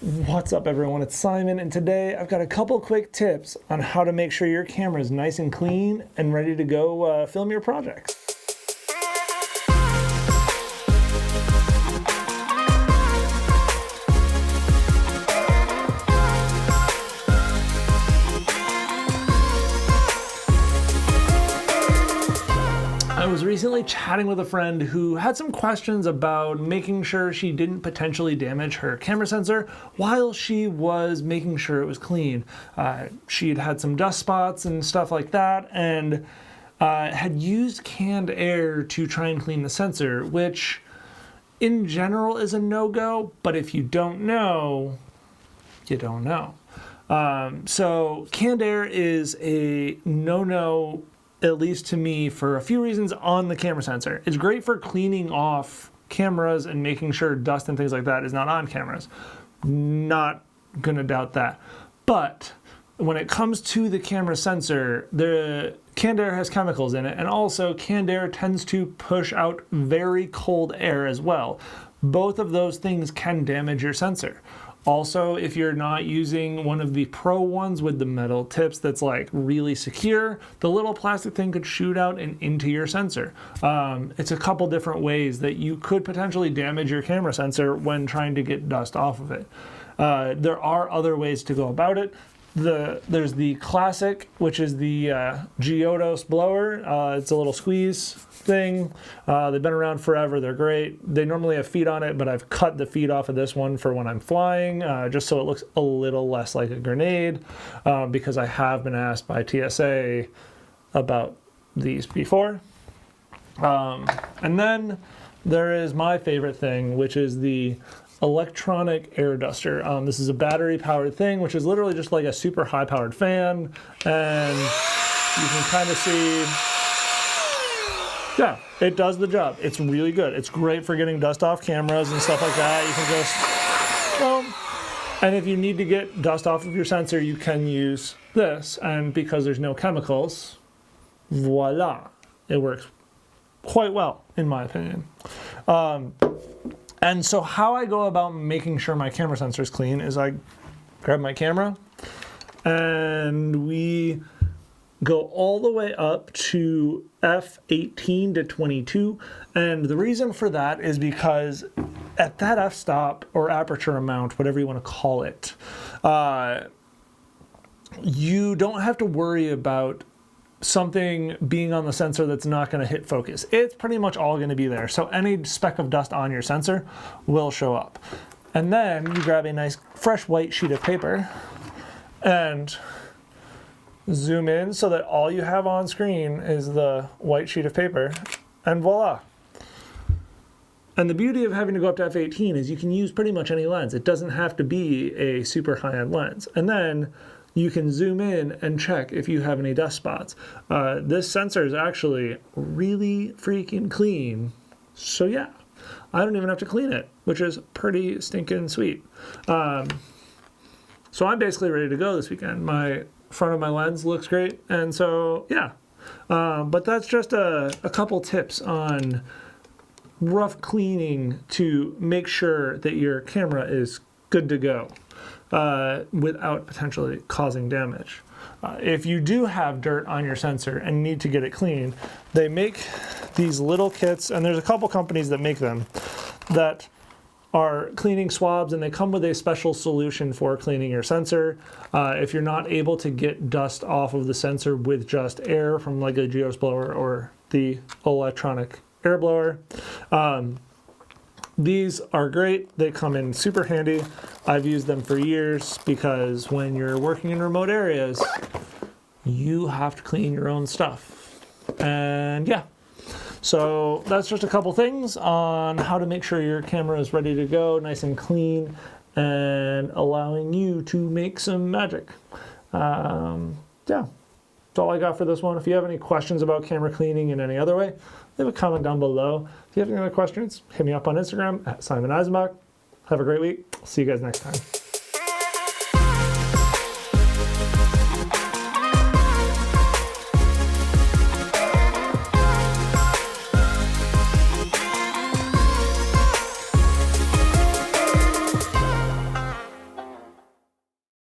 What's up everyone, it's Simon, and today I've got a couple quick tips on how to make sure your camera is nice and clean and ready to go film your projects. I was recently chatting with a friend who had some questions about making sure she didn't potentially damage her camera sensor while she was making sure it was clean. She'd had some dust spots and stuff like that, and had used canned air to try and clean the sensor, which in general is a no-go, but if you don't know, you don't know. So canned air is a no-no, at least to me, for a few reasons on the camera sensor. It's great for cleaning off cameras and making sure dust and things like that is not on cameras. Not gonna doubt that. But when it comes to the camera sensor, the canned air has chemicals in it, and also canned air tends to push out very cold air as well. Both of those things can damage your sensor. Also, if you're not using one of the pro ones with the metal tips that's like really secure, the little plastic thing could shoot out and into your sensor. It's a couple different ways that you could potentially damage your camera sensor when trying to get dust off of it. There are other ways to go about it. There's the classic, which is the Geodos blower. It's a little squeeze thing. They've been around forever. They're great. They normally have feet on it, but I've cut the feet off of this one for when I'm flying, just so it looks a little less like a grenade, because I have been asked by TSA about these before. And then there is my favorite thing, which is the electronic air duster. This is a battery powered thing, which is literally just like a super high powered fan, and you can kind of see, yeah, it does the job. It's really good. It's great for getting dust off cameras and stuff like that. You can just, and if you need to get dust off of your sensor, you can use this, and because there's no chemicals, voila, it works quite well in my opinion. And so how I go about making sure my camera sensor is clean is I grab my camera and we go all the way up to f/18 to 22. And the reason for that is because at that f-stop or aperture amount, whatever you want to call it, you don't have to worry about something being on the sensor that's not going to hit focus. It's pretty much all going to be there. So any speck of dust on your sensor will show up. And then you grab a nice fresh white sheet of paper and zoom in so that all you have on screen is the white sheet of paper, and voila. And the beauty of having to go up to f/18 is you can use pretty much any lens. It doesn't have to be a super high-end lens. And then you can zoom in and check if you have any dust spots. This sensor is actually really freaking clean. So yeah, I don't even have to clean it, which is pretty stinking sweet. So I'm basically ready to go this weekend. My front of my lens looks great, and so yeah. But that's just a couple tips on rough cleaning to make sure that your camera is good to go without potentially causing damage. If you do have dirt on your sensor and need to get it clean, they make these little kits, and there's a couple companies that make them, that are cleaning swabs, and they come with a special solution for cleaning your sensor. If you're not able to get dust off of the sensor with just air from like a Geodos blower or the electronic air blower, these are great. They come in super handy. I've used them for years because when you're working in remote areas, you have to clean your own stuff. And yeah, so that's just a couple things on how to make sure your camera is ready to go, nice and clean, and allowing you to make some magic. Yeah, that's all I got for this one. If you have any questions about camera cleaning in any other way, leave a comment down below. If you have any other questions, hit me up on Instagram at Simon Eisenbach. Have a great week. See you guys next time.